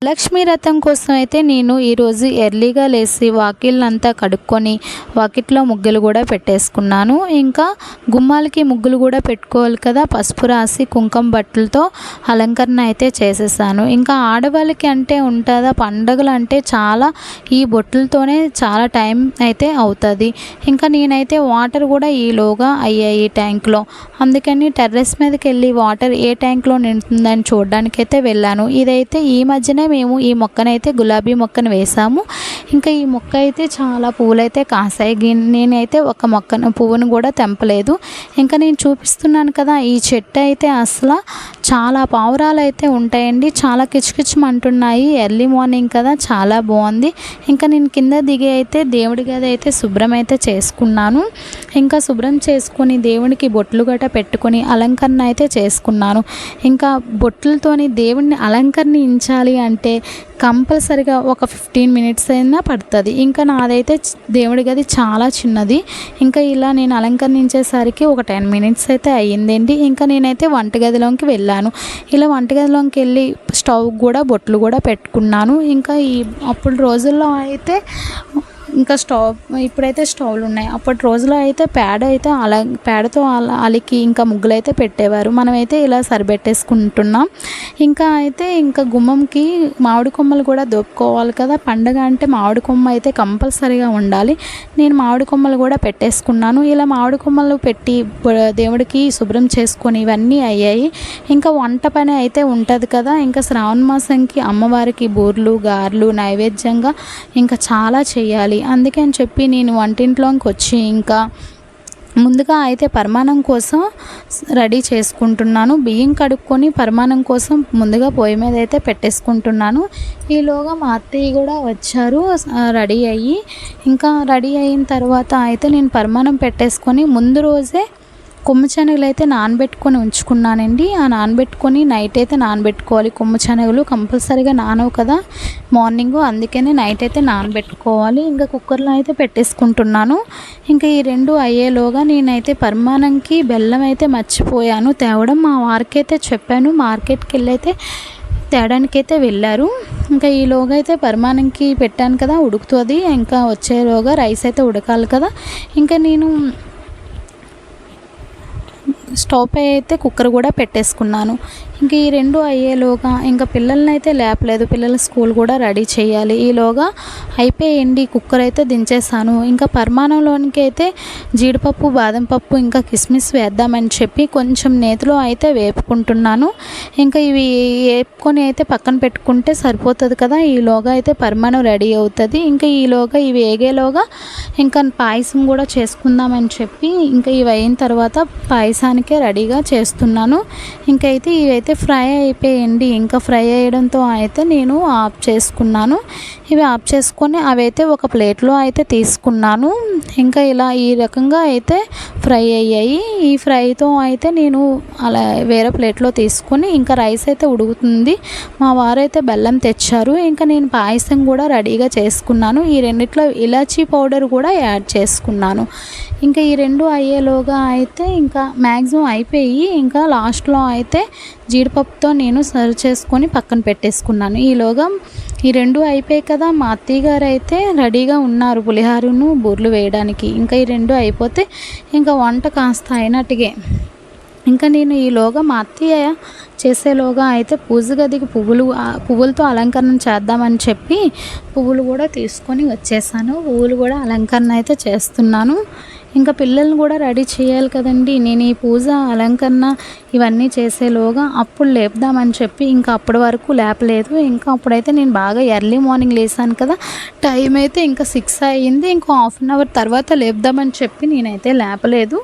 లక్ష్మీ రథం కోసం అయితే నేను ఈరోజు ఎర్లీగా లేచి వాకిళ్ళంతా కడుక్కొని వాకిట్లో ముగ్గులు కూడా పెట్టేసుకున్నాను. ఇంకా గుమ్మాలకి ముగ్గులు కూడా పెట్టుకోవాలి కదా, పసుపు రాసి కుంకుమ బట్టలతో అలంకరణ అయితే చేసేసాను. ఇంకా ఆడవాళ్ళకి అంటే ఉంటుందా, పండగలు అంటే చాలా ఈ బొట్టులతోనే చాలా టైం అయితే అవుతుంది. ఇంకా నేనైతే వాటర్ కూడా ఈలోగా అయ్యాయి ట్యాంక్లో, అందుకని టెర్రస్ మీదకి వెళ్ళి వాటర్ ఏ ట్యాంక్లో నిండుతుందని చూడడానికైతే వెళ్ళాను. ఇదైతే ఈ మధ్యనే మేము ఈ మొక్కనైతే గులాబీ మొక్కను వేసాము. ఇంకా ఈ మొక్క అయితే చాలా పువ్వులైతే కాసాయి. నేనైతే ఒక పువ్వును కూడా తెంపలేదు. ఇంకా నేను చూపిస్తున్నాను కదా, ఈ చెట్టు అయితే అసలు చాలా పావురాలు అయితే ఉంటాయండి. చాలా కిచకిచమంటున్నాయి. ఎర్లీ మార్నింగ్ కదా, చాలా బాగుంది. ఇంకా నేను కింద దిగి అయితే దేవుడి గది అయితే శుభ్రం అయితే చేసుకున్నాను. ఇంకా శుభ్రం చేసుకొని దేవుడికి బొట్లు గట్ట పెట్టుకొని అలంకరణ అయితే చేసుకున్నాను. ఇంకా బొట్లతోని దేవుడిని అలంకరించాలి అంటే కంపల్సరిగా ఒక 15 మినిట్స్ అయినా పడుతుంది. ఇంకా నాదైతే దేవుడి గది చాలా చిన్నది. ఇంకా ఇలా నేను అలంకరించేసరికి ఒక 10 మినిట్స్ అయితే అయ్యిందండి. ఇంకా నేనైతే వంటగదిలోకి వెళ్ళాను. ఇలా వంటగదిలోకి వెళ్ళి స్టవ్ కూడా బొట్లు కూడా పెట్టుకున్నాను. ఇంకా అప్పుడు రోజుల్లో అయితే ఇంకా ఇప్పుడైతే స్టవ్లు ఉన్నాయి. అప్పటి రోజుల్లో అయితే పేడతో అలికి ఇంకా ముగ్గులు అయితే పెట్టేవారు. మనమైతే ఇలా సరిపెట్టేసుకుంటున్నాం. ఇంకా గుమ్మంకి మామిడి కొమ్మలు కూడా దొప్పుకోవాలి కదా, పండగ అంటే మామిడి కొమ్మ అయితే కంపల్సరీగా ఉండాలి. నేను మామిడి కొమ్మలు కూడా పెట్టేసుకున్నాను. ఇలా మామిడి కొమ్మలు పెట్టి దేవుడికి శుభ్రం చేసుకొని ఇవన్నీ అయ్యాయి. ఇంకా వంట పని అయితే ఉంటుంది కదా. ఇంకా శ్రావణ మాసంకి అమ్మవారికి బూర్లు గారెలు నైవేద్యంగా ఇంకా చాలా చేయాలి. అందుకని చెప్పి నేను వంటింట్లోకి వచ్చి ఇంకా ముందుగా అయితే పరమాన్నం కోసం రెడీ చేసుకుంటున్నాను. బియ్యం కడుక్కొని పరమాన్నం కోసం ముందుగా పొయ్యి మీద అయితే పెట్టేసుకుంటున్నాను. ఈలోగా మా అత్తయ్య కూడా వచ్చారు రెడీ అయ్యి. ఇంకా రెడీ అయిన తర్వాత అయితే నేను పరమాన్నం పెట్టేసుకొని ముందు రోజే కొమ్ము శనగలు అయితే నానబెట్టుకొని ఉంచుకున్నానండి. ఆ నానబెట్టుకొని నైట్ అయితే నానబెట్టుకోవాలి. కొమ్ము శనగలు కంపల్సరీగా నానవు కదా మార్నింగ్, అందుకనే నైట్ అయితే నానబెట్టుకోవాలి. ఇంకా కుక్కర్లో అయితే పెట్టేసుకుంటున్నాను. ఇంకా ఈ రెండు అయ్యేలోగా నేనైతే పరమాన్నంకి బెల్లం అయితే మర్చిపోయాను తేవడం. మా వారికి అయితే చెప్పాను, మార్కెట్కి వెళ్ళి అయితే తేడానికైతే వెళ్ళారు. ఇంకా ఈలోగా అయితే పరమాన్నంకి పెట్టాను కదా, ఉడుకుతుంది. ఇంకా వచ్చేలోగా రైస్ అయితే ఉడకాలి కదా. ఇంకా నేను స్టవ్ పై అయితే కుక్కర్ కూడా పెట్టేసుకున్నాను. ఇంక ఈ రెండు అయ్యేలోగా ఇంకా పిల్లల్ని అయితే లేపలేదు, పిల్లల స్కూల్ కూడా రెడీ చేయాలి. ఈలోగా అయిపోయింది, కుక్కర్ అయితే దించేసాను. ఇంకా పరమాన్నంలోనికి అయితే జీడిపప్పు బాదం పప్పు ఇంకా కిస్మిస్ వేద్దామని చెప్పి కొంచెం నేతిలో అయితే వేపుకుంటున్నాను. ఇంకా ఇవి వేపుకొని అయితే పక్కన పెట్టుకుంటే సరిపోతుంది కదా. ఈలోగా అయితే పరమాన్నం రెడీ అవుతుంది. ఇంకా ఈలోగా ఇవి వేగేలోగా ఇంకా పాయసం కూడా చేసుకుందామని చెప్పి ఇంకా ఇవి అయిన తర్వాత పాయసానికే రెడీగా చేస్తున్నాను. ఇంకైతే ఇవైతే ఫ్రై అయిపోయింది. ఇంకా ఫ్రై అయ్యడంతో అయితే నేను ఆఫ్ చేసుకున్నాను. ఇవి ఆఫ్ చేసుకొని అవైతే ఒక ప్లేట్లో అయితే తీసుకున్నాను. ఇంకా ఇలా ఈ రకంగా అయితే ఫ్రై అయ్యాయి. ఈ ఫ్రైతో అయితే నేను అలా వేరే ప్లేట్లో తీసుకొని ఇంకా రైస్ అయితే ఉడుకుతుంది. మా వారైతే బెల్లం తెచ్చారు. ఇంకా నేను పాయసం కూడా రెడీగా చేసుకున్నాను. ఈ రెండిట్లో ఇలాచీ పౌడర్ కూడా యాడ్ చేసుకున్నాను. ఇంకా ఈ రెండు అయ్యేలోగా అయితే ఇంకా మ్యాక్సిమం అయిపోయి ఇంకా లాస్ట్లో అయితే జీడిపప్పుతో నేను సర్వ్ చేసుకొని పక్కన పెట్టేసుకున్నాను. ఈలోగా ఈ రెండు అయిపోయాయి కదా. మా అత్తయ్య గారు అయితే రెడీగా ఉన్నారు పులిహారను బూర్లు వేయడానికి. ఇంకా ఈ రెండు అయిపోతే ఇంకా వంట కాస్త అయినట్టుగే. ఇంకా నేను ఈలోగా మా అత్తయ్య చేసేలోగా అయితే పూజ గదికి పువ్వులతో అలంకరణ చేద్దామని చెప్పి పువ్వులు కూడా తీసుకొని వచ్చేసాను. పువ్వులు కూడా అలంకరణ అయితే చేస్తున్నాను. ఇంకా పిల్లల్ని కూడా రెడీ చేయాలి కదండి. నేను ఈ పూజ అలంకరణ ఇవన్నీ చేసేలోగా అప్పుడు లేపుదామని చెప్పి ఇంకా అప్పటి వరకు లేపలేదు. ఇంకా అప్పుడైతే నేను బాగా ఎర్లీ మార్నింగ్ లేసాను కదా, టైం అయితే ఇంకా 6 అయ్యింది. ఇంకో హాఫ్ అన్ అవర్ తర్వాత లేపుదామని చెప్పి నేనైతే లేపలేదు.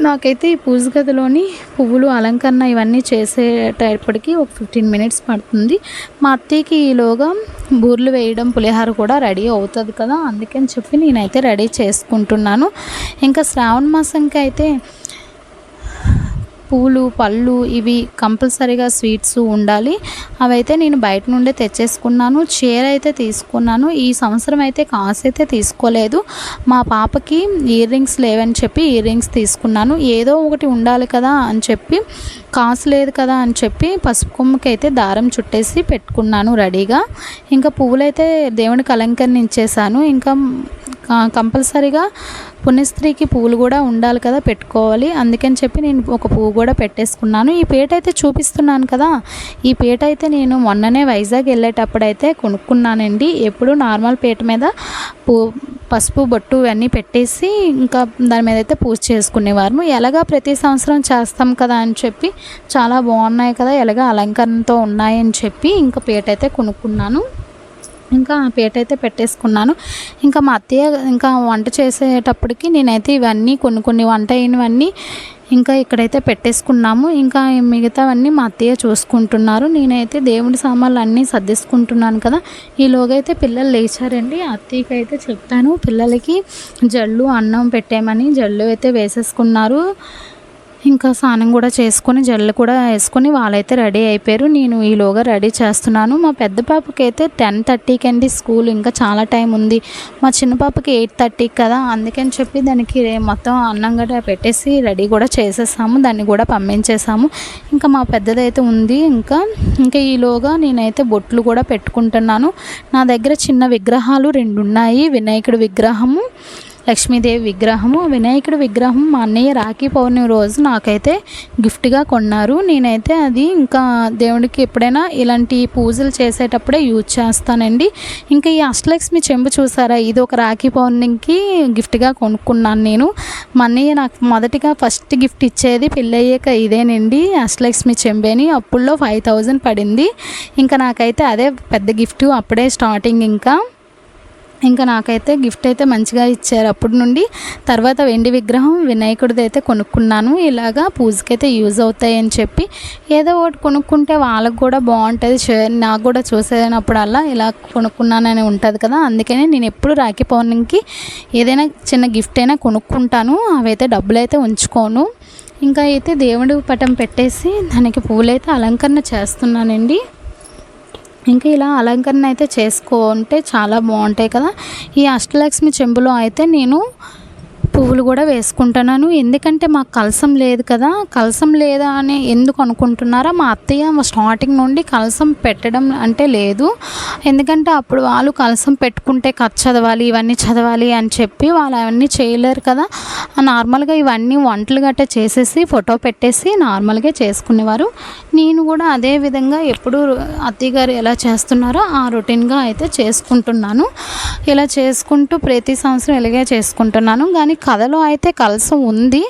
నాకైతే ఈ పూజ గదిలోని పువ్వులు అలంకరణ ఇవన్నీ చేసేటప్పటికి ఒక 15 మినిట్స్ పడుతుంది. మా అత్తయ్యకి ఈలోగా బూర్లు వేయడం పులిహార కూడా రెడీ అవుతుంది కదా, అందుకని చెప్పి నేనైతే రెడీ చేసుకుంటున్నాను. ఇంకా శ్రావణ మాసంకి అయితే పూలు పళ్ళు ఇవి కంపల్సరీగా స్వీట్స్ ఉండాలి. అవైతే నేను బయట నుండే తెచ్చేసుకున్నాను. చీర అయితే తీసుకున్నాను. ఈ సంవత్సరం అయితే కాసు అయితే తీసుకోలేదు. మా పాపకి ఇయర్ రింగ్స్ లేవని చెప్పి ఇయర్ రింగ్స్ తీసుకున్నాను. ఏదో ఒకటి ఉండాలి కదా అని చెప్పి, కాసు లేదు కదా అని చెప్పి పసుపు కొమ్మకి అయితే దారం చుట్టేసి పెట్టుకున్నాను రెడీగా. ఇంకా పువ్వులైతే దేవునికి అలంకరించేసాను. ఇంకా కంపల్సరీగా పుణ్యస్త్రీకి పువ్వులు కూడా ఉండాలి కదా, పెట్టుకోవాలి. అందుకని చెప్పి నేను ఒక పువ్వు కూడా పెట్టేసుకున్నాను. ఈ పీట అయితే చూపిస్తున్నాను కదా, ఈ పీట అయితే నేను మొన్ననే వైజాగ్ వెళ్ళేటప్పుడైతే కొనుక్కున్నానండి. ఎప్పుడు నార్మల్ పీట మీద పసుపు బొట్టు ఇవన్నీ పెట్టేసి ఇంకా దాని మీద అయితే పూజ చేసుకునేవారు. ఎలాగా ప్రతి సంవత్సరం చేస్తాం కదా అని చెప్పి చాలా బాగున్నాయి కదా, ఎలాగా అలంకరణతో ఉన్నాయని చెప్పి ఇంకా పీట అయితే కొనుక్కున్నాను. ఇంకా ఆ పీట అయితే పెట్టేసుకున్నాను. ఇంకా మా అత్తయ్య ఇంకా వంట చేసేటప్పటికి నేనైతే ఇవన్నీ కొన్ని వంట అయినవన్నీ ఇంకా ఇక్కడైతే పెట్టేసుకున్నాము. ఇంకా మిగతావన్నీ మా అత్తయ్య చూసుకుంటున్నారు. నేనైతే దేవుడి సామాన్లు అన్నీ సర్దేసుకుంటున్నాను కదా. ఈలోగా అయితే పిల్లలు లేచారండి. అత్తయ్యకి అయితే చెప్పాను పిల్లలకి జల్లు అన్నం పెట్టేమని. జల్లు అయితే వేసేసుకున్నారు. ఇంకా స్నానం కూడా చేసుకొని జల్లు కూడా వేసుకొని వాళ్ళైతే రెడీ అయిపోయారు. నేను ఈలోగా రెడీ చేస్తున్నాను. మా పెద్ద పాపకి అయితే 10:30కి అండి స్కూల్, ఇంకా చాలా టైం ఉంది. మా చిన్న పాపకి 8:30 కదా, అందుకని చెప్పి దానికి మొత్తం అన్నం గట్రా పెట్టేసి రెడీ కూడా చేసేసాము. దాన్ని కూడా పంపించేసాము. ఇంకా మా పెద్దదైతే ఉంది. ఇంకా ఈలోగా నేనైతే బొట్లు కూడా పెట్టుకుంటున్నాను. నా దగ్గర చిన్న విగ్రహాలు 2 ఉన్నాయి. వినాయకుడి విగ్రహము, లక్ష్మీదేవి విగ్రహము. వినాయకుడి విగ్రహం మా అన్నయ్య రాఖీ పౌర్ణమి రోజు నాకైతే గిఫ్ట్గా కొన్నారు. నేనైతే అది ఇంకా దేవుడికి ఎప్పుడైనా ఇలాంటి పూజలు చేసేటప్పుడే యూజ్ చేస్తానండి. ఇంకా ఈ అష్టలక్ష్మి చెంబు చూసారా, ఇది ఒక రాఖీ పౌర్ణమికి గిఫ్ట్గా కొనుక్కున్నాను నేను. మా అన్నయ్య నాకు మొదటిగా ఫస్ట్ గిఫ్ట్ ఇచ్చేది పెళ్ళయ్యాక ఇదేనండి, అష్టలక్ష్మి చెంబేని. అప్పుల్లో 5,000 పడింది. ఇంకా నాకైతే అదే పెద్ద గిఫ్ట్ అప్పుడే స్టార్టింగ్. ఇంకా నాకైతే గిఫ్ట్ అయితే మంచిగా ఇచ్చారు అప్పటి నుండి. తర్వాత వెండి విగ్రహం వినాయకుడిది అయితే కొనుక్కున్నాను. ఇలాగా పూజకైతే యూజ్ అవుతాయని చెప్పి ఏదో ఒకటి కొనుక్కుంటే వాళ్ళకు కూడా బాగుంటుంది. నాకు కూడా చూసేనప్పుడల్లా ఇలా కొనుక్కున్నానని ఉంటుంది కదా, అందుకనే నేను ఎప్పుడు రాఖీ పౌర్ణమికి ఏదైనా చిన్న గిఫ్ట్ అయినా కొనుక్కుంటాను. అవైతే డబ్బులు అయితే ఉంచుకోను. ఇంకా అయితే దేవుడి పటం పెట్టేసి దానికి పూలైతే అలంకరణ చేస్తున్నానండి. ఇంకా ఇలా అలంకరణ అయితే చేసుకుంటే చాలా బాగుంటాయి కదా. ఈ అష్టలక్ష్మి చెంబులో అయితే నేను పువ్వులు కూడా వేసుకుంటున్నాను. ఎందుకంటే మాకు కలసం లేదు కదా. కలసం లేదా అని ఎందుకు అనుకుంటున్నారా, మా అత్తయ్య స్టార్టింగ్ నుండి కలసం పెట్టడం అంటే లేదు. ఎందుకంటే అప్పుడు వాళ్ళు కలసం పెట్టుకుంటే కథ చదవాలి, ఇవన్నీ చదవాలి అని చెప్పి వాళ్ళు అవన్నీ చేయలేరు కదా. నార్మల్గా ఇవన్నీ వంటలు గట్రా చేసేసి ఫోటో పెట్టేసి నార్మల్గా చేసుకునేవారు. నేను కూడా అదే విధంగా ఎప్పుడు అత్తయ్య గారు ఎలా చేస్తున్నారో ఆ రొటీన్గా అయితే చేసుకుంటున్నాను. ఇలా చేసుకుంటూ ప్రతి సంవత్సరం ఇలాగే చేసుకుంటున్నాను. కానీ కథలో అయితే కలసం ఉంది,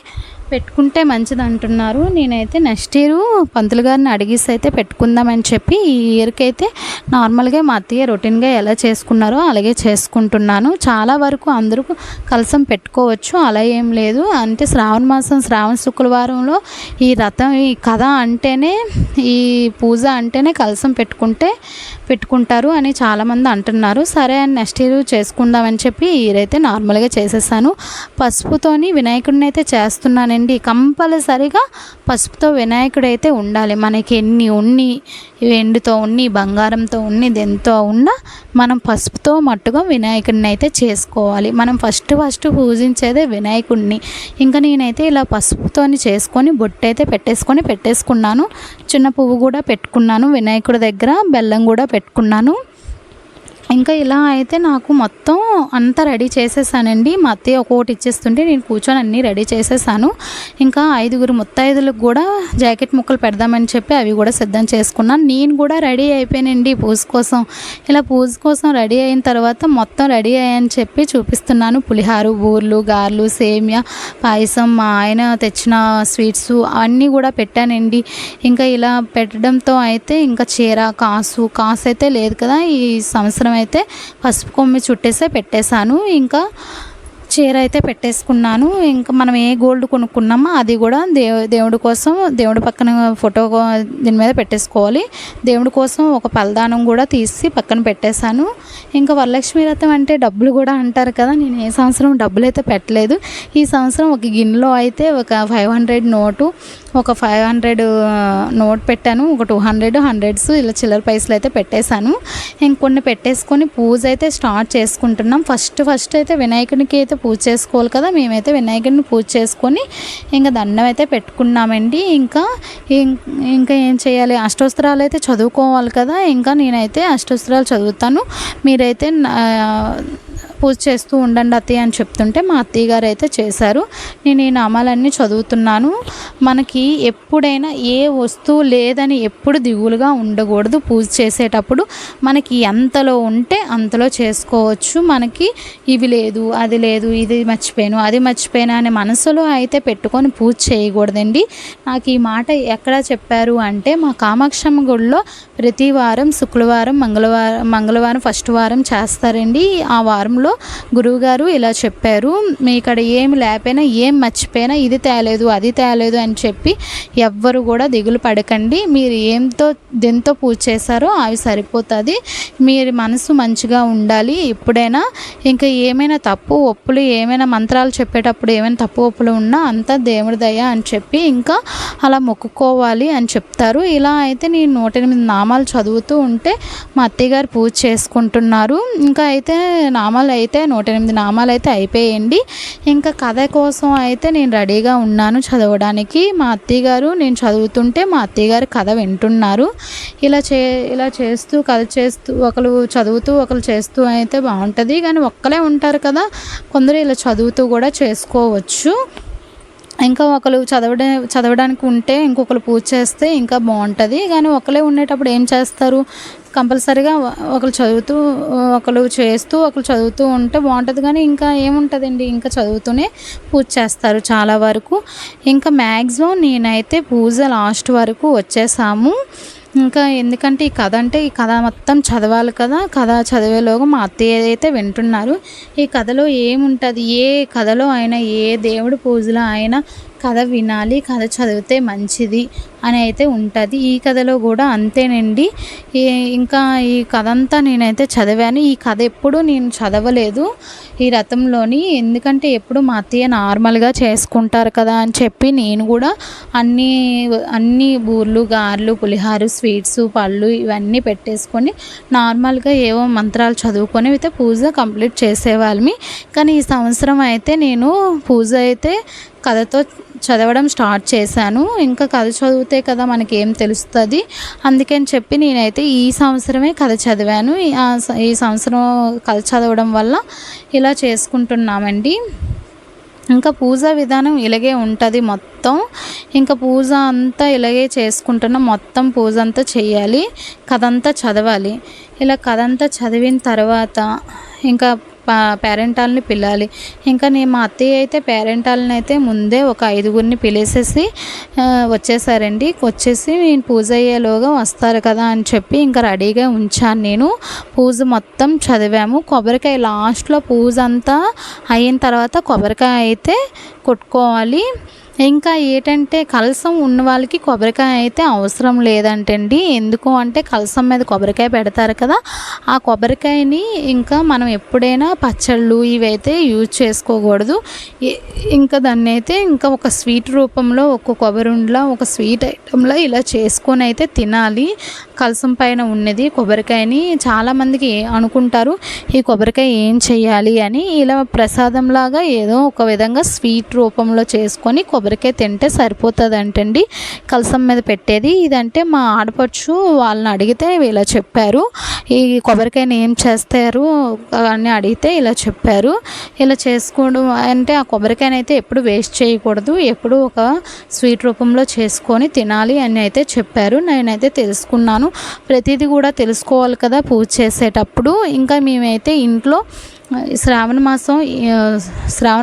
పెట్టుకుంటే మంచిది అంటున్నారు. నేనైతే నెక్స్ట్ ఇయర్ పంతులు గారిని అడిగేసి అయితే పెట్టుకుందామని చెప్పి ఈ ఇయర్కి అయితే నార్మల్గా మా అత్తయ్య రొటీన్గా ఎలా చేసుకున్నారో అలాగే చేసుకుంటున్నాను. చాలా వరకు అందరూ కలసం పెట్టుకోవచ్చు, అలా ఏం లేదు. అంటే శ్రావణ మాసం శ్రావణ శుక్రవారంలో ఈ రథం ఈ కథ అంటేనే ఈ పూజ అంటేనే కలసం పెట్టుకుంటారు అని చాలామంది అంటున్నారు. సరే అని నెక్స్ట్ ఇయర్ చేసుకుందామని చెప్పి ఈ ఇయర్ అయితే నార్మల్గా చేసేసాను. పసుపుతోని వినాయకుడిని అయితే చేస్తున్నాను. కంపల్సరిగా పసుపుతో వినాయకుడు అయితే ఉండాలి. మనకి ఎన్ని ఉన్ని వెండితో ఉన్ని బంగారంతో ఉన్ని దెంతో ఉన్నా మనం పసుపుతో మట్టుగా వినాయకుడిని అయితే చేసుకోవాలి. మనం ఫస్ట్ పూజించేదే వినాయకుడిని. ఇంకా నేనైతే ఇలా పసుపుతోని చేసుకొని బొట్టు అయితే పెట్టేసుకున్నాను. చిన్న పువ్వు కూడా పెట్టుకున్నాను. వినాయకుడి దగ్గర బెల్లం కూడా పెట్టుకున్నాను. ఇంకా ఇలా అయితే నాకు మొత్తం అంతా రెడీ చేసేసానండి. మా అత్తయ్య ఒక్కొక్కటి ఇచ్చేస్తుంటే నేను కూర్చొని అన్నీ రెడీ చేసేసాను. ఇంకా 5 ముత్తైదులకు కూడా జాకెట్ ముక్కలు పెడదామని చెప్పి అవి కూడా సిద్ధం చేసుకున్నాను. నేను కూడా రెడీ అయిపోయానండి పూజ కోసం. ఇలా పూజ కోసం రెడీ అయిన తర్వాత మొత్తం రెడీ అయ్యని చెప్పి చూపిస్తున్నాను. పులిహారు, బూర్లు, గారెలు, సేమియా పాయసం, మా ఆయన తెచ్చిన స్వీట్స్ అన్నీ కూడా పెట్టానండి. ఇంకా ఇలా పెట్టడంతో అయితే ఇంకా చీర కాసు అయితే లేదు కదా. ఈ సంవత్సరం అయితే పసుపు కొమ్మి చుట్టేసే పెట్టేశాను. ఇంకా చీర అయితే పెట్టేసుకున్నాను. ఇంకా మనం ఏ గోల్డ్ కొనుక్కున్నామో అది కూడా దేవుడి కోసం దేవుడి పక్కన ఫోటో దీని మీద పెట్టేసుకోవాలి. దేవుడి కోసం ఒక పలదానం కూడా తీసి పక్కన పెట్టేశాను. ఇంకా వరలక్ష్మి వ్రతం అంటే డబ్బులు కూడా అంటారు కదా, నేను ఏ సంవత్సరం డబ్బులు అయితే పెట్టలేదు. ఈ సంవత్సరం ఒక గిన్నెలో అయితే ఒక 500 నోటు, ఒక 500 నోట్ పెట్టాను, ఒక 200 100s ఇలా చిల్లర పైసలు అయితే పెట్టేశాను. ఇంకొన్ని పెట్టేసుకొని పూజ అయితే స్టార్ట్ చేసుకుంటున్నాం. ఫస్ట్ అయితే వినాయకునికి అయితే పూజ చేసుకోవాలి కదా, మేమైతే వినాయకుడిని పూజ చేసుకొని ఇంకా దండం అయితే పెట్టుకున్నామండి. ఇంకా ఏం చేయాలి, అష్టోత్తరాలు అయితే చదువుకోవాలి కదా, ఇంకా నేనైతే అష్టోత్తరాలు చదువుతాను, మీరైతే పూజ చేస్తూ ఉండండి అత్తయ్య అని చెప్తుంటే మా అత్తయ్య గారు అయితే చేశారు. నేను ఈ నామాలన్నీ చదువుతున్నాను. మనకి ఎప్పుడైనా ఏ వస్తువు లేదని ఎప్పుడు దిగులుగా ఉండకూడదు. పూజ చేసేటప్పుడు మనకి ఎంతలో ఉంటే అంతలో చేసుకోవచ్చు. మనకి ఇవి లేదు, అది లేదు, ఇది మర్చిపోయాను, అది మర్చిపోయాను అనే మనసులో అయితే పెట్టుకొని పూజ చేయకూడదండి. నాకు ఈ మాట ఎక్కడ చెప్పారు అంటే, మా కామాక్షమ్మ గుడిలో ప్రతి వారం శుక్రవారం మంగళవారం ఫస్ట్ వారం చేస్తారండి. ఆ వారంలో గురువుగారు ఇలా చెప్పారు, మీ ఇక్కడ ఏమి లేకపోయినా ఏం మర్చిపోయినా ఇది తేలేదు అది తేలేదు అని చెప్పి ఎవ్వరు కూడా దిగులు పడకండి. మీరు దేంతో పూజ చేశారో అవి సరిపోతుంది. మీరు మనసు మంచిగా ఉండాలి ఎప్పుడైనా. ఇంకా ఏమైనా తప్పు ఒప్పులు, ఏమైనా మంత్రాలు చెప్పేటప్పుడు ఏమైనా తప్పు ఒప్పులు ఉన్నా అంతా దేవుడి దయ అని చెప్పి ఇంకా అలా మొక్కుకోవాలి అని చెప్తారు. ఇలా అయితే నేను 108 నామాలు చదువుతూ ఉంటే మా అత్తయ్య గారు పూజ చేసుకుంటున్నారు. ఇంకా అయితే నామాలు అయితే 108 నామాలు అయితే అయిపోయాయండి. ఇంకా కథ కోసం అయితే నేను రెడీగా ఉన్నాను చదవడానికి. మా అత్తయ్య గారు నేను చదువుతుంటే మా అత్తయ్య గారు కథ వింటున్నారు. ఇలా చేస్తూ కథ చేస్తూ ఒకరు చదువుతూ ఒకరు చేస్తూ అయితే బాగుంటుంది. కానీ ఒక్కలే ఉంటారు కదా, కొందరు ఇలా చదువుతూ కూడా చేసుకోవచ్చు. ఇంకా ఒకరు చదవడానికి ఉంటే ఇంకొకరు పూజ చేస్తే ఇంకా బాగుంటుంది. కానీ ఒకరే ఉండేటప్పుడు ఏం చేస్తారు, కంపల్సరీగా ఒకరు చదువుతూ ఒకరు చేస్తూ ఒకరు చదువుతూ ఉంటే బాగుంటుంది. కానీ ఇంకా ఏముంటుందండి, ఇంకా చదువుతూనే పూజ చేస్తారు చాలా వరకు. ఇంకా మ్యాక్సిమం నేనైతే పూజ లాస్ట్ వరకు వచ్చేసాము. ఇంకా ఎందుకంటే ఈ కథ మొత్తం చదవాలి కదా, కథ చదివేలోగా మా అత్తయ్య అయితే వింటున్నారు. ఈ కథలో ఏముంటుంది, ఏ కథలో అయినా ఏ దేవుడి పూజలో అయినా కథ వినాలి, కథ చదివితే మంచిది అని అయితే ఉంటుంది. ఈ కథలో కూడా అంతేనండి. ఇంకా ఈ కథ అంతా నేనైతే చదివాను. ఈ కథ ఎప్పుడు నేను చదవలేదు ఈ రథంలోని, ఎందుకంటే ఎప్పుడు మా అత్తయ్య నార్మల్గా చేసుకుంటారు కదా అని చెప్పి నేను కూడా అన్ని బూర్లు, గారెలు, పులిహారు, స్వీట్స్, పళ్ళు ఇవన్నీ పెట్టేసుకొని నార్మల్గా ఏవో మంత్రాలు చదువుకొని అయితే పూజ కంప్లీట్ చేసేవాళ్ళమి. కానీ ఈ సంవత్సరం అయితే నేను పూజ అయితే కథతో చదవడం స్టార్ట్ చేశాను. ఇంకా కథ చదివితే కదా మనకి ఏం తెలుస్తుంది, అందుకని చెప్పి నేనైతే ఈ సంవత్సరమే కథ చదివాను. ఈ సంవత్సరం కథ చదవడం వల్ల ఇలా చేసుకుంటున్నామండి. ఇంకా పూజా విధానం ఇలాగే ఉంటుంది మొత్తం. ఇంకా పూజ అంతా ఇలాగే చేసుకుంటున్నాం. మొత్తం పూజ అంతా చేయాలి, కథ అంతా చదవాలి. ఇలా కథ అంతా చదివిన తర్వాత ఇంకా పేరెంటాలని పిలాలి. ఇంకా మా అత్తయ్య అయితే పేరెంటాలని అయితే ముందే ఒక 5గురిని పిలిచేసి వచ్చేసారండి. వచ్చేసి నేను పూజ అయ్యేలోగా వస్తారు కదా అని చెప్పి ఇంకా రెడీగా ఉంచాను. నేను పూజ మొత్తం చదివాము. కొబ్బరికాయ లాస్ట్లో పూజ అంతా అయిన తర్వాత కొబ్బరికాయ అయితే కొట్టుకోవాలి. ఇంకా ఏంటంటే కలసం ఉన్న వాళ్ళకి కొబ్బరికాయ అయితే అవసరం లేదంటండి. ఎందుకు అంటే కలసం మీద కొబ్బరికాయ పెడతారు కదా, ఆ కొబ్బరికాయని ఇంకా మనం ఎప్పుడైనా పచ్చళ్ళు ఇవైతే యూజ్ చేసుకోకూడదు. ఇంకా దాన్ని అయితే ఇంకా ఒక స్వీట్ రూపంలో ఒక కొబ్బరి ఉండలా ఒక స్వీట్ ఐటెంలో ఇలా చేసుకొని అయితే తినాలి. కలసం పైన ఉన్నది కొబ్బరికాయని చాలామందికి అనుకుంటారు ఈ కొబ్బరికాయ ఏం చేయాలి అని. ఇలా ప్రసాదంలాగా ఏదో ఒక విధంగా స్వీట్ రూపంలో చేసుకొని కొబ్బరికాయ తింటే సరిపోతుంది అంటండి కలసం మీద పెట్టేది. ఇదంటే మా ఆడపడుచు వాళ్ళని అడిగితే ఇలా చెప్పారు, ఈ కొబ్బరికాయని ఏం చేస్తారు అని అడిగితే ఇలా చెప్పారు. ఇలా చేసుకోవడం అంటే ఆ కొబ్బరికాయని అయితే ఎప్పుడు వేస్ట్ చేయకూడదు, ఎప్పుడు ఒక స్వీట్ రూపంలో చేసుకొని తినాలి అని అయితే చెప్పారు. నేనైతే తెలుసుకున్నాను. ప్రతిదీ కూడా తెలుసుకోవాలి కదా పూజ చేసేటప్పుడు. ఇంకా మేమైతే ఇంట్లో శ్రావణ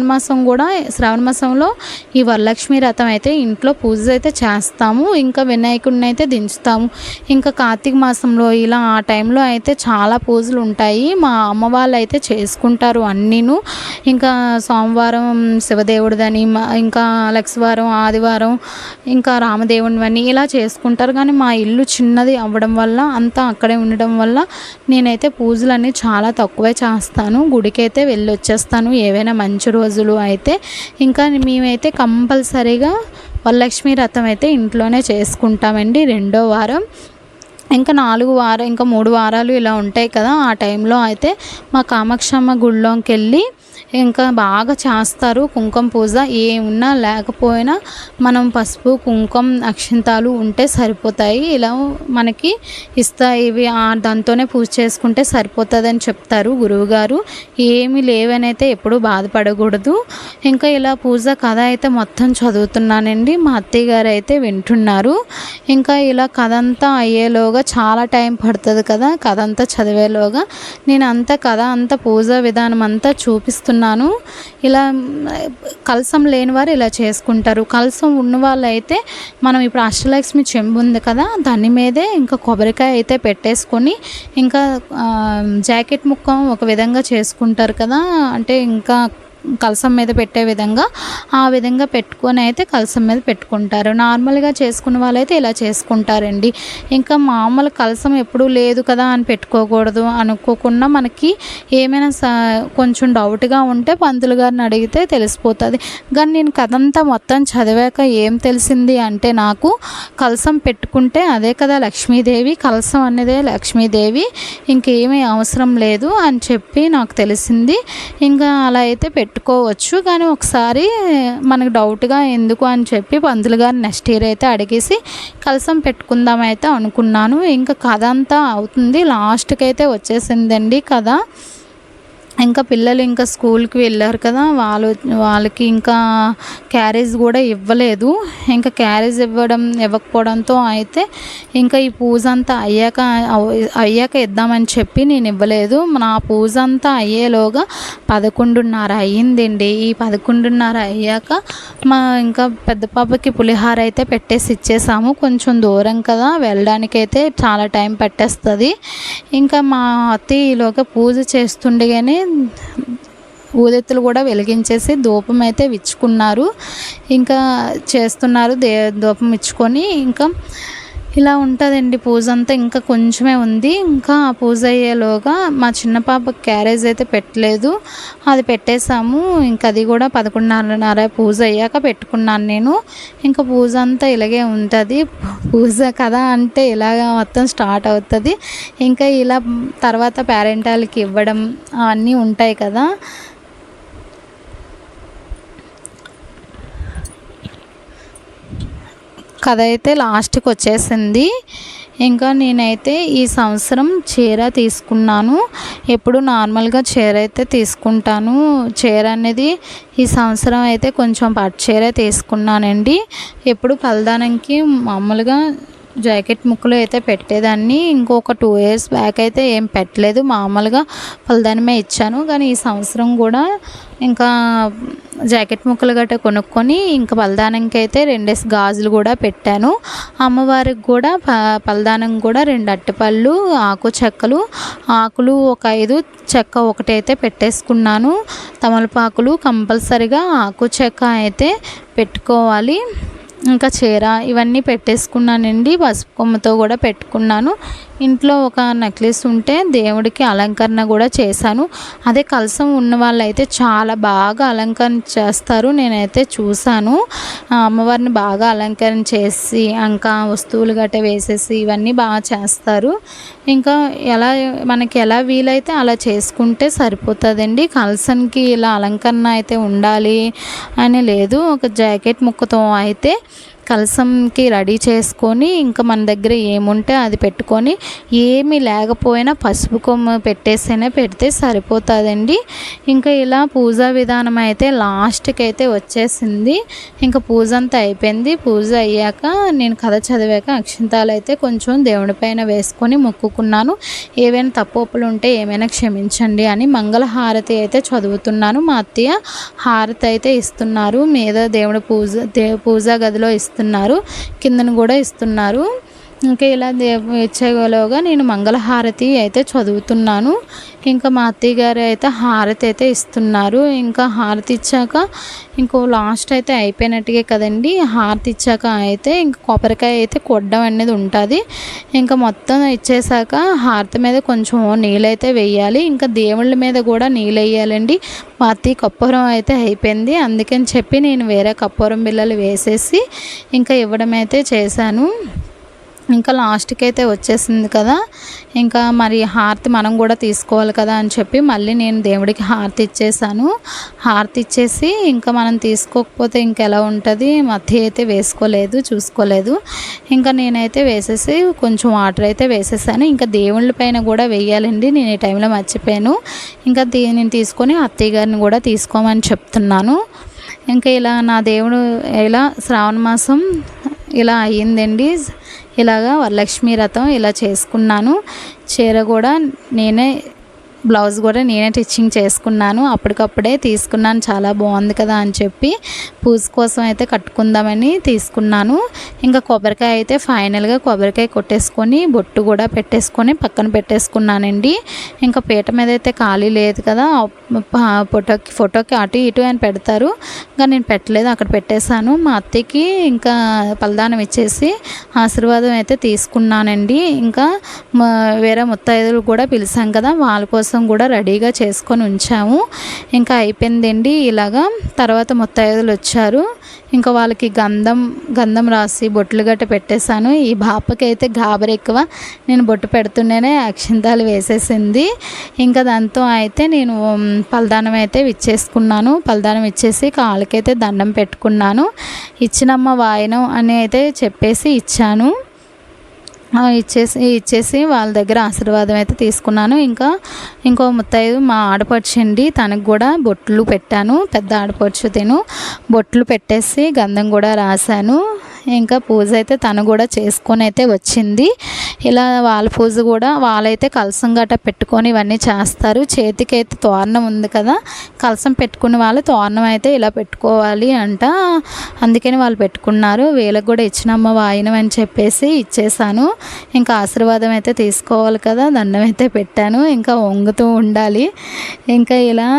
మాసంలో ఈ వరలక్ష్మి వరలక్ష్మి వ్రతం అయితే ఇంట్లో పూజ అయితే చేస్తాము. ఇంకా వినాయకుడిని అయితే దించుతాము. ఇంకా కార్తీక మాసంలో ఇలా ఆ టైంలో అయితే చాలా పూజలు ఉంటాయి. మా అమ్మ వాళ్ళు అయితే చేసుకుంటారు అన్నీను. ఇంకా సోమవారం శివదేవుడిదని, ఇంకా లక్షవారం ఆదివారం ఇంకా రామదేవుడివని ఇలా చేసుకుంటారు. కానీ మా ఇల్లు చిన్నది అవ్వడం వల్ల అంతా అక్కడే ఉండడం వల్ల నేనైతే పూజలన్నీ చాలా తక్కువే చేస్తాను. గుడికి అయితే వెళ్ళి వచ్చేస్తాను ఏవైనా మంచి రోజులు అయితే. ఇంకా మేమైతే కంపల్సరీగా వరలక్ష్మి వ్రతం అయితే ఇంట్లోనే చేసుకుంటామండి. రెండో వారం ఇంకా 4 వారం ఇంకా 3 వారాలు ఇలా ఉంటాయి కదా, ఆ టైంలో అయితే మా కామాక్షమ్మ గుడిలోకి వెళ్ళి ఇంకా బాగా చేస్తారు కుంకుమ పూజ. ఏమున్నా లేకపోయినా మనం పసుపు కుంకుమ అక్షింతాలు ఉంటే సరిపోతాయి, ఇలా మనకి ఇస్తాయి. ఇవి దాంతోనే పూజ చేసుకుంటే సరిపోతుందని చెప్తారు గురువుగారు. ఏమి లేవని అయితే ఎప్పుడూ బాధపడకూడదు. ఇంకా ఇలా పూజ కథ అయితే మొత్తం చదువుతున్నానండి. మా అత్తయ్య గారు అయితే వింటున్నారు. ఇంకా ఇలా కథ అంతా అయ్యేలోగా చాలా టైం పడుతుంది కదా, కథ అంతా చదివేలోగా నేను కథ అంతా పూజా విధానం అంతా చూపిస్తున్నాను. ఇలా కలసం లేని వారు ఇలా చేసుకుంటారు. కలసం ఉన్న వాళ్ళు అయితే మనం ఇప్పుడు అష్టలక్ష్మి చెంబు ఉంది కదా, దాని మీదే ఇంకా కొబ్బరికాయ అయితే పెట్టేసుకొని ఇంకా జాకెట్ ముక్క ఒక విధంగా చేసుకుంటారు కదా, అంటే ఇంకా కలసం మీద పెట్టే విధంగా ఆ విధంగా పెట్టుకొని అయితే కలసం మీద పెట్టుకుంటారు. నార్మల్గా చేసుకున్న వాళ్ళైతే ఇలా చేసుకుంటారండి. ఇంకా మామూలు కలసం ఎప్పుడూ లేదు కదా అని పెట్టుకోకూడదు. అనుకోకుండా మనకి ఏమైనా కొంచెం డౌట్గా ఉంటే పంతులు గారిని అడిగితే తెలిసిపోతుంది. కానీ నేను కథంతా మొత్తం చదివాక ఏం తెలిసింది అంటే, నాకు కలసం పెట్టుకుంటే అదే కదా లక్ష్మీదేవి, కలసం అనేదే లక్ష్మీదేవి, ఇంకేమీ అవసరం లేదు అని చెప్పి నాకు తెలిసింది. ఇంకా అలా అయితే పెట్టుకోవచ్చు. కానీ ఒకసారి మనకు డౌట్గా ఎందుకు అని చెప్పి పంతులు గారు నెక్స్ట్ ఇయర్ అయితే అడిగేసి కలసం పెట్టుకుందామైతే అనుకున్నాను. ఇంకా కథ అంతా అవుతుంది, లాస్ట్కి అయితే వచ్చేసిందండి కథ. ఇంకా పిల్లలు ఇంకా స్కూల్కి వెళ్ళారు కదా, వాళ్ళకి ఇంకా క్యారేజ్ కూడా ఇవ్వలేదు. ఇంకా క్యారేజ్ ఇవ్వకపోవడంతో అయితే ఇంకా ఈ పూజ అంతా అయ్యాక ఇద్దామని చెప్పి నేను ఇవ్వలేదు. నా పూజ అంతా అయ్యేలోగా 11:30 అయ్యిందండి. ఈ 11:30 అయ్యాక ఇంకా పెద్ద పాపకి పులిహార అయితే పెట్టేసి ఇచ్చేసాము. కొంచెం దూరం కదా, వెళ్ళడానికైతే చాలా టైం పట్టేస్తుంది. ఇంకా మా అత్తయ్య ఈలోగా పూజ చేస్తుండగానే ఊదెత్తులు కూడా వెలిగించేసి ధూపం అయితే విచ్చుకున్నారు. ఇంకా చేస్తున్నారు ధూపం ఇచ్చుకొని. ఇంకా ఇలా ఉంటుందండి పూజ అంతా. ఇంకా కొంచెమే ఉంది. ఇంకా ఆ పూజ అయ్యేలోగా మా చిన్న పాపకి క్యారేజ్ అయితే పెట్టలేదు, అది పెట్టేశాము. ఇంకా అది కూడా 11:30 పూజ అయ్యాక పెట్టుకున్నాను నేను. ఇంకా పూజ అంతా ఇలాగే ఉంటుంది. పూజ కదా అంటే ఇలాగ మొత్తం స్టార్ట్ అవుతుంది. ఇంకా ఇలా తర్వాత పేరెంటాలకి ఇవ్వడం అవన్నీ ఉంటాయి కదా. కథ అయితే లాస్ట్కి వచ్చేసింది. ఇంకా నేనైతే ఈ సంవత్సరం చీర తీసుకున్నాను. ఎప్పుడు నార్మల్గా చీర అయితే తీసుకుంటాను. చీర అనేది ఈ సంవత్సరం అయితే కొంచెం పట్టు చీర తీసుకున్నానండి. ఎప్పుడు కలదానంకి మామూలుగా జాకెట్ ముక్కలు అయితే పెట్టేదాన్ని. ఇంకొక 2 years బ్యాక్ అయితే ఏం పెట్టలేదు, మామూలుగా పలదానమే ఇచ్చాను. కానీ ఈ సంవత్సరం కూడా ఇంకా జాకెట్ ముక్కలు గట్రా కొనుక్కొని ఇంకా పలదానంకి అయితే 2 గాజులు కూడా పెట్టాను. అమ్మవారికి కూడా పలదానం కూడా 2 అట్టిపళ్ళు, ఆకు చెక్కలు, ఆకులు ఒక 5, చెక్క ఒకటి అయితే పెట్టేసుకున్నాను. తమలపాకులు కంపల్సరిగా ఆకు చెక్క అయితే పెట్టుకోవాలి. ఇంకా చీర ఇవన్నీ పెట్టేసుకున్నానండి. పసుపు కొమ్మతో కూడా పెట్టుకున్నాను. ఇంట్లో ఒక నెక్లెస్ ఉంటే దేవుడికి అలంకరణ కూడా చేశాను. అదే కలసం ఉన్న వాళ్ళైతే చాలా బాగా అలంకరణ చేస్తారు. నేనైతే చూశాను, అమ్మవారిని బాగా అలంకరణ చేసి ఇంకా వస్తువులు గట్ట వేసేసి ఇవన్నీ బాగా చేస్తారు. ఇంకా మనకి ఎలా వీలైతే అలా చేసుకుంటే సరిపోతుందండి. కలసానికి ఇలా అలంకరణ అయితే ఉండాలి అని లేదు. ఒక జాకెట్ ముక్కతో అయితే కలసంకి రెడీ చేసుకొని ఇంకా మన దగ్గర ఏముంటే అది పెట్టుకొని, ఏమీ లేకపోయినా పసుపు కొమ్ము పెడితే సరిపోతుందండి. ఇంకా ఇలా పూజా విధానం అయితే లాస్ట్కి అయితే వచ్చేసింది. ఇంకా పూజ అంతా అయిపోయింది. పూజ అయ్యాక నేను కథ చదివాక అక్షింతాలు అయితే కొంచెం దేవుడి పైన వేసుకొని మొక్కుకున్నాను. ఏవైనా తప్పులు ఉంటే ఏమైనా క్షమించండి అని మంగళహారతి అయితే చదువుతున్నాను. మా అత్తయ్య హారతి అయితే ఇస్తున్నారు. మీద దేవుడి పూజా గదిలో ఇస్తున్నారు, కిందను కూడా ఇస్తున్నారు. ఇంకా ఇలా ఇచ్చేలోగా నేను మంగళహారతి అయితే చదువుతున్నాను. ఇంకా మా అత్తయ్య గారు అయితే హారతి అయితే ఇస్తున్నారు. ఇంకా హారతి ఇచ్చాక ఇంకో లాస్ట్ అయితే అయిపోయినట్టుగా కదండి. హారతి ఇచ్చాక అయితే ఇంక కొబ్బరికాయ అయితే కొట్టడం అనేది ఉంటుంది. ఇంకా మొత్తం ఇచ్చేసాక హారతి మీద కొంచెం నీళ్ళు అయితే వేయాలి. ఇంకా దేవుళ్ళ మీద కూడా నీళ్ళు వేయాలండి. మా అత్తయ్య కర్పూరం అయితే అయిపోయింది, అందుకని చెప్పి నేను వేరే కర్పూరం బిళ్ళలు వేసేసి ఇంకా ఇవ్వడం అయితే చేశాను. ఇంకా లాస్ట్కి అయితే వచ్చేసింది కదా, ఇంకా మరి హారతి మనం కూడా తీసుకోవాలి కదా అని చెప్పి మళ్ళీ నేను దేవుడికి హారతి ఇచ్చేసాను. హారతి ఇచ్చేసి ఇంకా మనం తీసుకోకపోతే ఇంకెలా ఉంటుంది, మధ్య అయితే చూసుకోలేదు. ఇంకా నేనైతే వేసేసి కొంచెం వాటర్ అయితే వేసేసాను. ఇంకా దేవుళ్ళ పైన కూడా వేయాలండి, నేను ఈ టైంలో మర్చిపోయాను. ఇంకా నేను తీసుకొని అత్తయ్య గారిని కూడా తీసుకోమని చెప్తున్నాను. ఇంకా ఇలా నా దేవుడు ఇలా శ్రావణ మాసం ఇలా అయ్యిందండి. ఇలాగా వరలక్ష్మీ వ్రతం ఇలా చేసుకున్నాను. చీర కూడా నేనే, బ్లౌజ్ కూడా నేనే స్టిచ్చింగ్ చేసుకున్నాను. అప్పటికప్పుడే తీసుకున్నాను, చాలా బాగుంది కదా అని చెప్పి పూజ కోసం అయితే కట్టుకుందామని తీసుకున్నాను. ఇంకా కొబ్బరికాయ అయితే ఫైనల్గా కొబ్బరికాయ కొట్టేసుకొని బొట్టు కూడా పెట్టేసుకొని పక్కన పెట్టేసుకున్నానండి. ఇంకా పీట మీద అయితే ఖాళీ లేదు కదా, ఫోటోకి అటు ఇటు అని పెడతారు, ఇంకా నేను పెట్టలేదు, అక్కడ పెట్టేశాను. మా అత్తయ్యకి ఇంకా పలదానం ఇచ్చేసి ఆశీర్వాదం అయితే తీసుకున్నానండి. ఇంకా వేరే ముత్తైదులు కూడా పిలిచాం కదా, వాళ్ళ కోసం కూడా రెడీగా చేసుకొని ఉంచాము. ఇంకా అయిపోయిందండి ఇలాగా. తర్వాత ముత్తైదులు వచ్చారు, ఇంకా వాళ్ళకి గంధం రాసి బొట్లు గట్ట పెట్టేశాను. ఈ బాపకి అయితే గాబరి ఎక్కువ, నేను బొట్టు పెడుతుండేనే అక్షింతాలు వేసేసింది. ఇంకా దాంతో అయితే నేను పలదానం అయితే ఇచ్చేసుకున్నాను. పలదానం ఇచ్చేసి కాళ్ళకైతే దండం పెట్టుకున్నాను. ఇచ్చినమ్మ వాయనం అని అయితే చెప్పేసి ఇచ్చాను. ఇచ్చేసి వాళ్ళ దగ్గర ఆశీర్వాదం అయితే తీసుకున్నాను. ఇంకా ఇంకో ముత్తైదు మా ఆడపడుచండి, తనకు కూడా బొట్లు పెట్టాను. పెద్ద ఆడపడుచు బొట్లు పెట్టేసి గంధం కూడా రాశాను. ఇంకా పూజ అయితే తను కూడా చేసుకొని అయితే వచ్చింది. ఇలా వాళ్ళ పూజ కూడా వాళ్ళైతే కలసం గట్ట పెట్టుకొని ఇవన్నీ చేస్తారు. చేతికైతే తోరణం ఉంది కదా, కలసం పెట్టుకుని వాళ్ళు తోరణం అయితే ఇలా పెట్టుకోవాలి అంట, అందుకని వాళ్ళు పెట్టుకున్నారు. వీళ్ళకి కూడా ఇచ్చినమ్మ వాయినం అని చెప్పేసి ఇచ్చేసాను. ఇంకా ఆశీర్వాదం అయితే తీసుకోవాలి కదా, దండం అయితే పెట్టాను. ఇంకా వంగుతూ ఉండాలి. ఇంకా ఇలా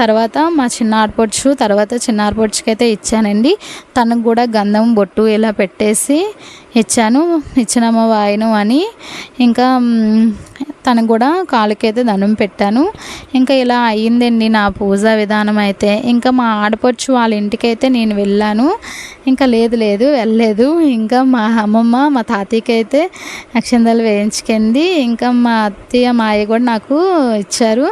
తర్వాత మా చిన్న ఆడపడుచుకి అయితే ఇచ్చానండి. తనకు కూడా గంధం బొట్టు ఇలా పెట్టేసి ఇచ్చినమ్మ వాయనం అని. ఇంకా తనకు కూడా కాళ్ళకైతే దండం పెట్టాను. ఇంకా ఇలా అయ్యిందండి నా పూజా విధానం అయితే. ఇంకా మా ఆడపడుచు వాళ్ళ ఇంటికైతే నేను వెళ్ళాను. ఇంకా వెళ్ళలేదు. ఇంకా మా అమ్మమ్మ మా తాతయ్యకి అయితే అక్షంతలు వేయించుకుంది. ఇంకా మా అత్తయ్య మాయ కూడా నాకు ఇచ్చారు.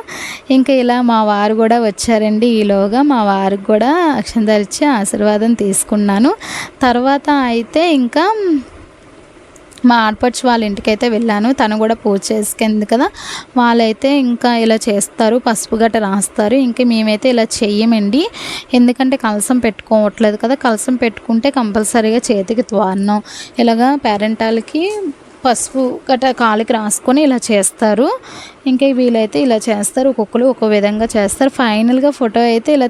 ఇంకా ఇలా మా వారు కూడా వచ్చారండి. ఈలోగా మా వారికి కూడా అక్షంతలు ఇచ్చి ఆశీర్వాదం తీసుకున్నాను. తర్వాత అయితే ఇంకా మా ఆడపడుచు వాళ్ళ ఇంటికైతే వెళ్ళాను. తను కూడా పూజ చేసుకుంది కదా, వాళ్ళైతే ఇంకా ఇలా చేస్తారు, పసుపు గట్ట రాస్తారు. ఇంకా మేమైతే ఇలా చెయ్యమండి, ఎందుకంటే కలసం పెట్టుకోవట్లేదు కదా. కలసం పెట్టుకుంటే కంపల్సరీగా చేతికి తోరణం ఇలాగా పేరెంటాలకి పసుపు గట్ట కాలికి రాసుకొని ఇలా చేస్తారు. ఇంకా వీళ్ళైతే ఇలా చేస్తారు, ఒక్కొక్కరు ఒక్కో విధంగా చేస్తారు. ఫైనల్గా ఫోటో అయితే ఇలా